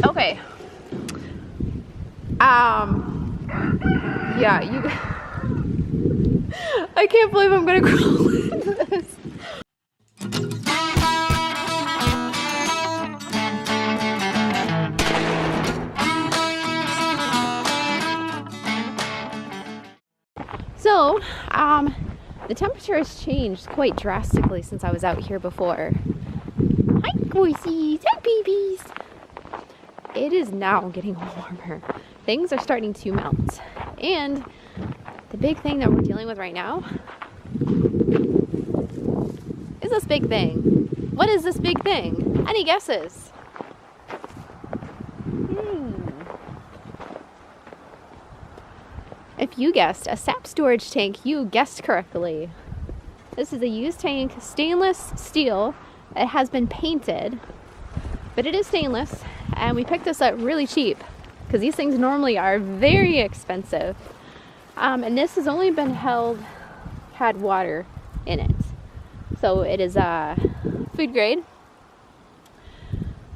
Okay. Yeah, you. I can't believe I'm gonna crawl into this. So, the temperature has changed quite drastically since I was out here before. Hi, boysies. Hi, babies. It is now getting warmer. Things are starting to melt. And the big thing that we're dealing with right now is this big thing. What is this big thing? Any guesses? If you guessed a sap storage tank, you guessed correctly. This is a used tank, stainless steel. It has been painted, but it is stainless, and we picked this up really cheap because these things normally are very expensive. And this has only been had water in it. So it is food grade.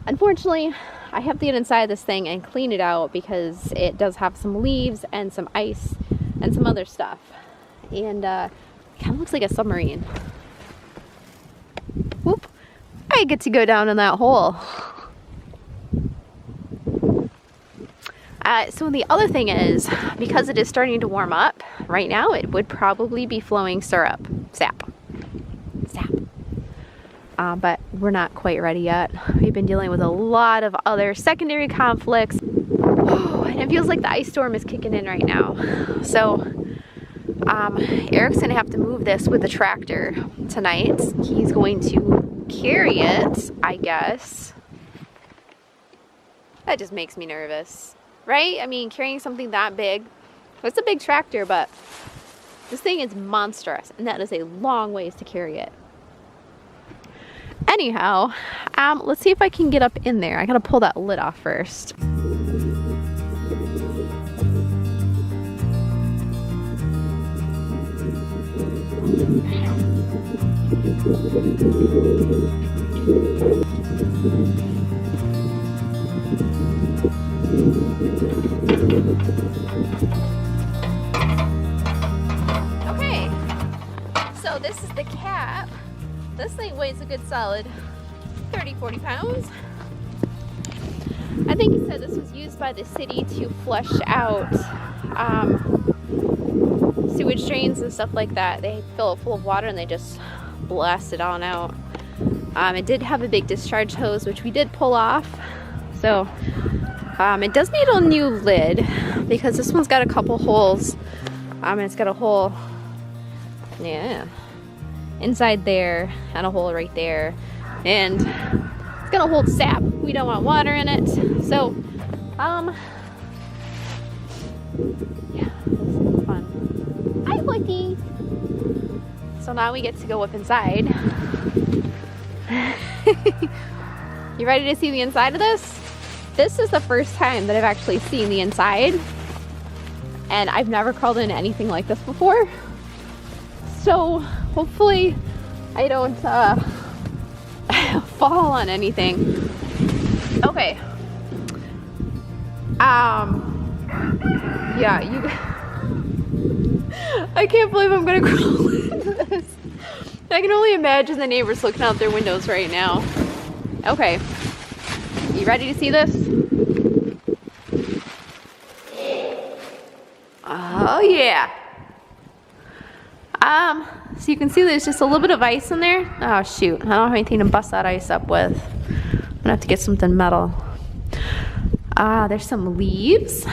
Unfortunately, I have to get inside this thing and clean it out because it does have some leaves and some ice and some other stuff. And it kind of looks like a submarine. Whoop. I get to go down in that hole. So the other thing is, because it is starting to warm up, right now it would probably be flowing sap. But we're not quite ready yet. We've been dealing with a lot of other secondary conflicts. And it feels like the ice storm is kicking in right now. So Eric's gonna have to move this with the tractor tonight. He's going to carry it, I guess. That just makes me nervous, right? I mean, carrying something that big, it's a big tractor, but this thing is monstrous, and that is a long ways to carry it. Anyhow, let's see if I can get up in there. I gotta pull that lid off first. Okay, so this is the cap. This thing weighs a good solid 30-40 pounds. I think he said this was used by the city to flush out sewage drains and stuff like that. They fill it full of water and they just blast it on out. It did have a big discharge hose, which we did pull off. So it does need a new lid because this one's got a couple holes. And it's got a hole, yeah, inside there and a hole right there, and it's gonna hold sap. We don't want water in it, so yeah, this is fun. Hi, Blakey. So now we get to go up inside. You ready to see the inside of this? This is the first time that I've actually seen the inside, and I've never crawled into anything like this before. So hopefully I don't fall on anything. Okay. Yeah, I can't believe I'm gonna crawl into this. I can only imagine the neighbors looking out their windows right now. Okay. You ready to see this? Oh yeah. So you can see there's just a little bit of ice in there. Oh shoot, I don't have anything to bust that ice up with. I'm gonna have to get something metal. There's some leaves.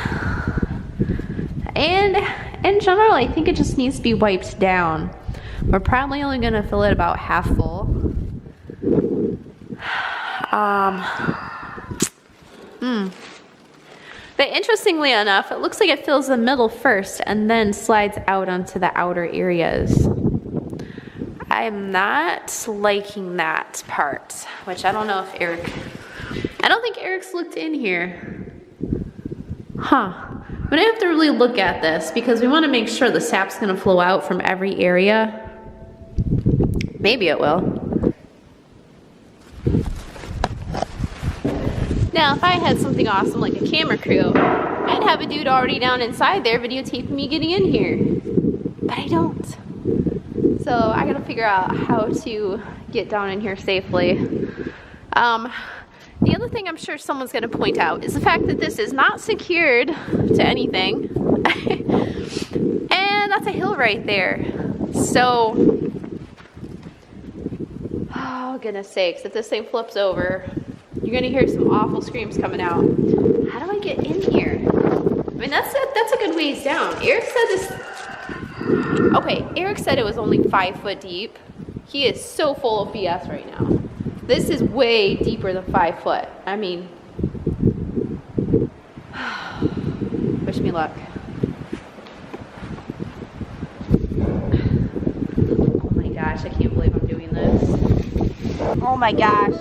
And in general, I think it just needs to be wiped down. We're probably only gonna fill it about half full. But interestingly enough, it looks like it fills the middle first and then slides out onto the outer areas. I'm not liking that part, which I don't know if I don't think Eric's looked in here. Huh. I'm gonna have to really look at this because we wanna make sure the sap's gonna flow out from every area. Maybe it will. Now, if I had something awesome like a camera crew, I'd have a dude already down inside there videotaping me getting in here. But I don't. So I gotta figure out how to get down in here safely. The other thing I'm sure someone's gonna point out is the fact that this is not secured to anything. And that's a hill right there. So, oh goodness sakes, if this thing flips over, you're gonna hear some awful screams coming out. How do I get in here? I mean, that's a good ways down. Eric said this, okay, Eric said it was only 5 foot deep. He is so full of BS right now. This is way deeper than 5 foot. I mean, wish me luck. Oh my gosh, I can't believe I'm doing this. Oh my gosh.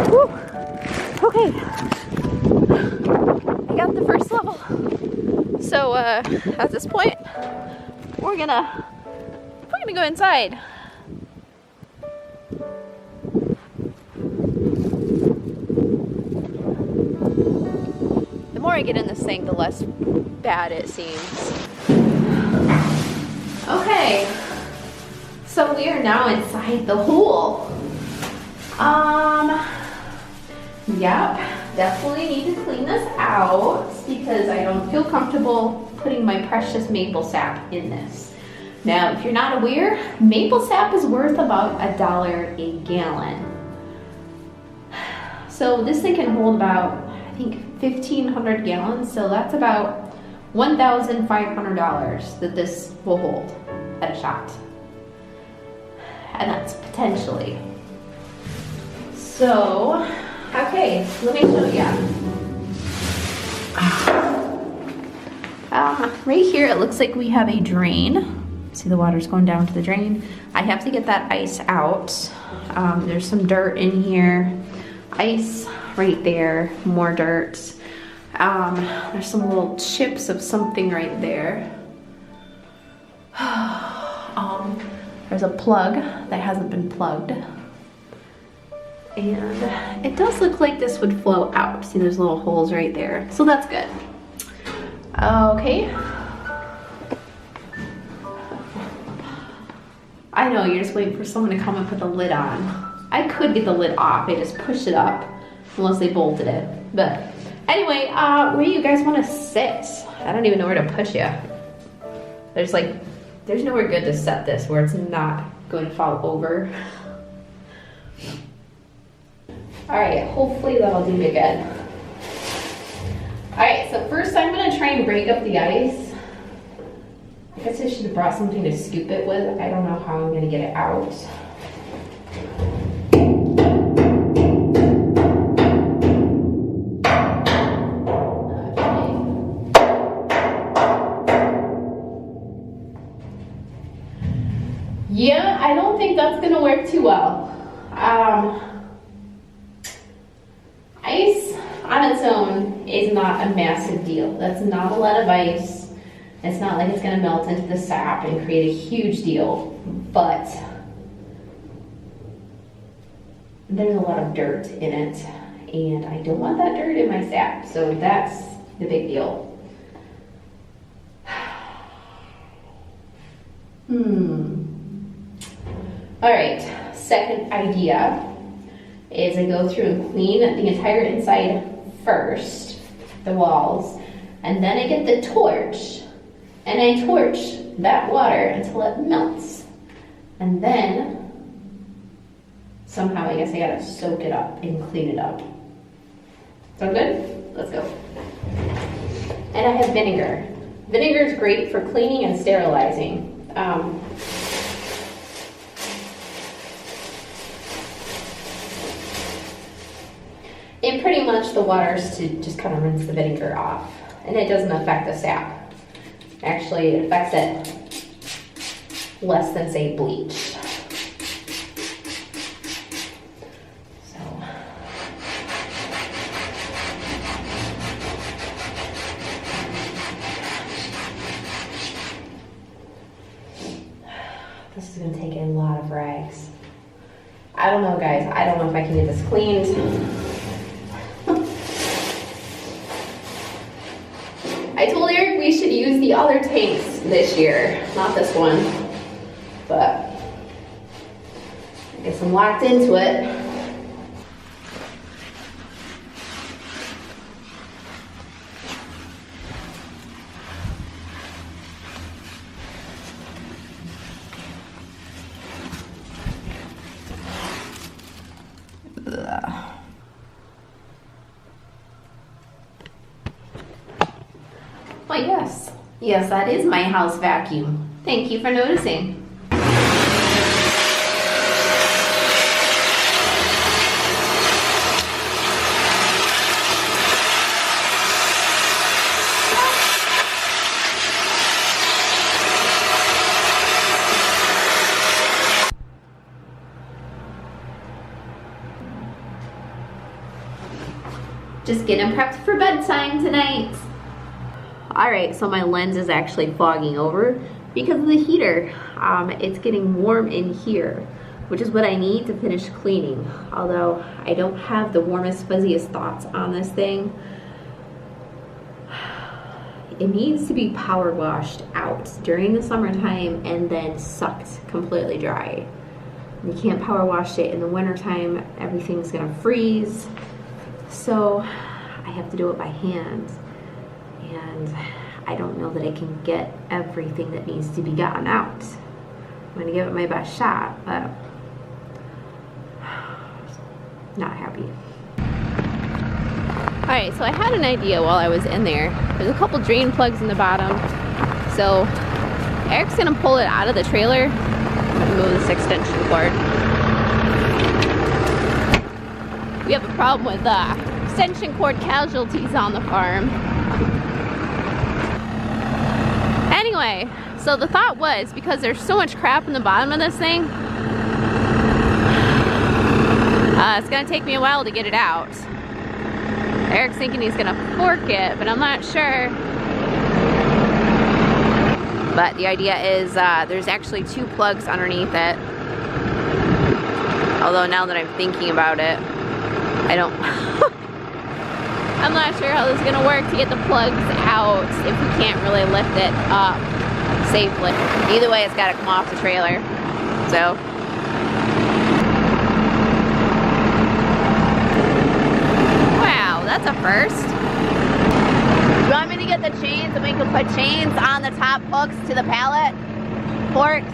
Whew. Okay, I got the first level. So at this point, we're gonna go inside. The more I get in this thing, the less bad it seems. Okay, so we are now inside the hole. Yep, definitely need to clean this out because I don't feel comfortable putting my precious maple sap in this. Now, if you're not aware, maple sap is worth about $1 a gallon. So this thing can hold about, I think, 1,500 gallons. So that's about $1,500 that this will hold at a shot. And that's potentially. So, okay, let me show you. Right here, it looks like we have a drain. See the water's going down to the drain. I have to get that ice out. There's some dirt in here. Ice right there, more dirt. There's some little chips of something right there. There's a plug that hasn't been plugged. And it does look like this would flow out. See, there's little holes right there. So that's good. Okay. I know, you're just waiting for someone to come and put the lid on. I could get the lid off. I just pushed it up, unless they bolted it. But anyway, where do you guys want to sit? I don't even know where to put you. There's nowhere good to set this where it's not going to fall over. All right, hopefully that'll do me good. All right, so first I'm gonna try and break up the ice. I guess I should have brought something to scoop it with. I don't know how I'm gonna get it out. Yeah, I don't think that's gonna work too well. Ice on its own is not a massive deal. That's not a lot of ice. It's not like it's gonna melt into the sap and create a huge deal, but there's a lot of dirt in it, and I don't want that dirt in my sap, so that's the big deal. All right, second idea is I go through and clean the entire inside first, the walls, and then I get the torch and I torch that water until it melts. And then somehow I guess I gotta soak it up and clean it up. Sound good? Let's go. And I have vinegar. Vinegar is great for cleaning and sterilizing. And pretty much the water is to just kind of rinse the vinegar off. And it doesn't affect the sap. Actually, it affects it less than, say, bleach. So. This is going to take a lot I don't know, guys. I don't know if I can get this cleaned. I told Eric we should use the other tanks this year, not this one. But I guess I'm locked into it. Well, yes. Yes, that is my house vacuum. Thank you for noticing. Just getting prepped for bedtime tonight. Alright, so my lens is actually fogging over because of the heater. It's getting warm in here, which is what I need to finish cleaning. Although I don't have the warmest, fuzziest thoughts on this thing. It needs to be power washed out during the summertime and then sucked completely dry. You can't power wash it in the wintertime, everything's gonna freeze. So I have to do it by hand. And I don't know that I can get everything that needs to be gotten out. I'm gonna give it my best shot, but not happy. Alright, so I had an idea while I was in there. There's a couple drain plugs in the bottom. So Eric's gonna pull it out of the trailer and move this extension cord. We have a problem with extension cord casualties on the farm. Anyway, so the thought was, because there's so much crap in the bottom of this thing, it's gonna take me a while to get it out. Eric's thinking he's gonna fork it, but I'm not sure. But the idea is there's actually 2 plugs underneath it. Although now that I'm thinking about it, I don't I'm not sure how this is gonna work to get the plugs out if we can't really lift it up safely. Either way, it's gotta come off the trailer. So wow, that's a first. You want me to get the chains and we can put chains on the top hooks to the pallet forks?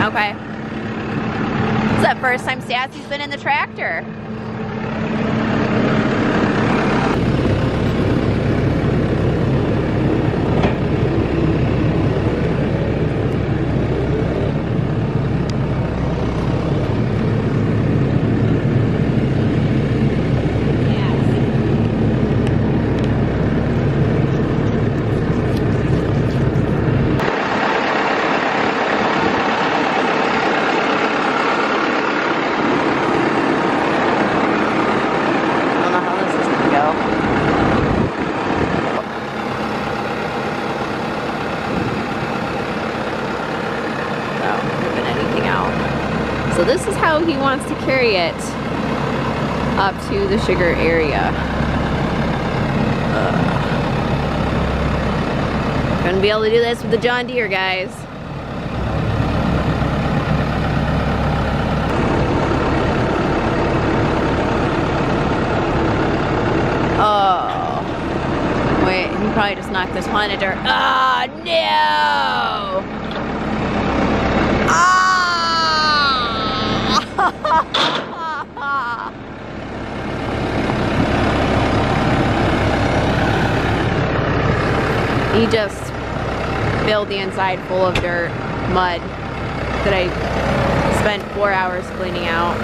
Okay. It's the first time Sassy's been in the tractor. So this is how he wants to carry it up to the sugar area. Gonna be able to do this with the John Deere, guys. Oh. Wait, he probably just knocked this one into dirt. Oh, no! Oh! He just filled the inside full of dirt, mud, that I spent 4 hours cleaning out.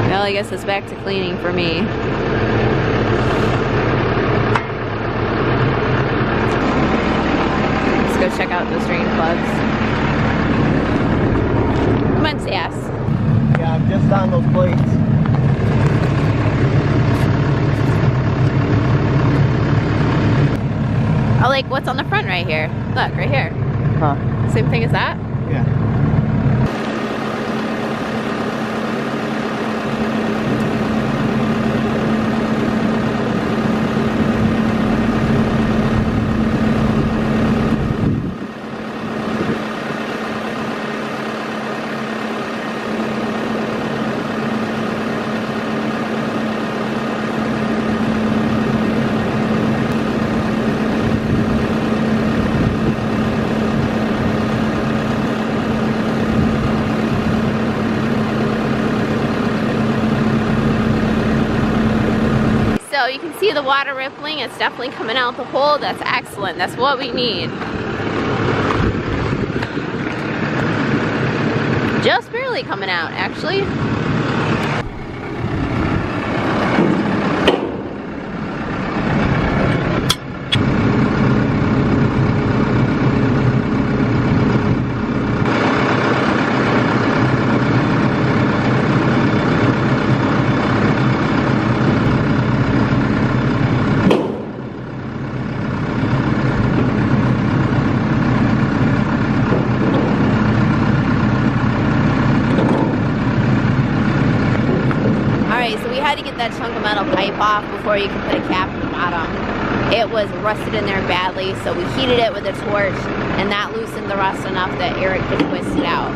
Well, I guess it's back to cleaning for me. Let's go check out those drain plugs. Come on, Sass. Yeah, I'm just on those plates. like what's on the front right here. Look, right here. Huh. Same thing as that? Yeah. So you can see the water rippling. It's definitely coming out the hole. That's excellent. That's what we need. Just barely coming out, actually. So we had to get that chunk of metal pipe off before you could put a cap in the bottom. It was rusted in there badly, so we heated it with a torch, and that loosened the rust enough that Eric could twist it out.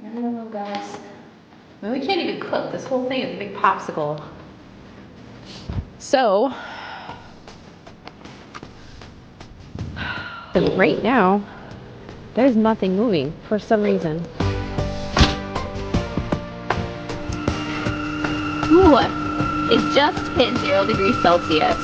I don't know, guys. I mean, we can't even cook. This whole thing is a big popsicle. So, right now, there's nothing moving for some reason. Ooh, it just hit 0 degrees Celsius.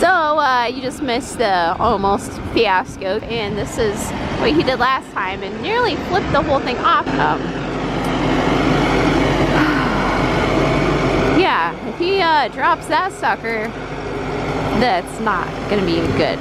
So you just missed the almost fiasco, and this is what he did last time and nearly flipped the whole thing off. Yeah, if he drops that sucker, that's not gonna be good.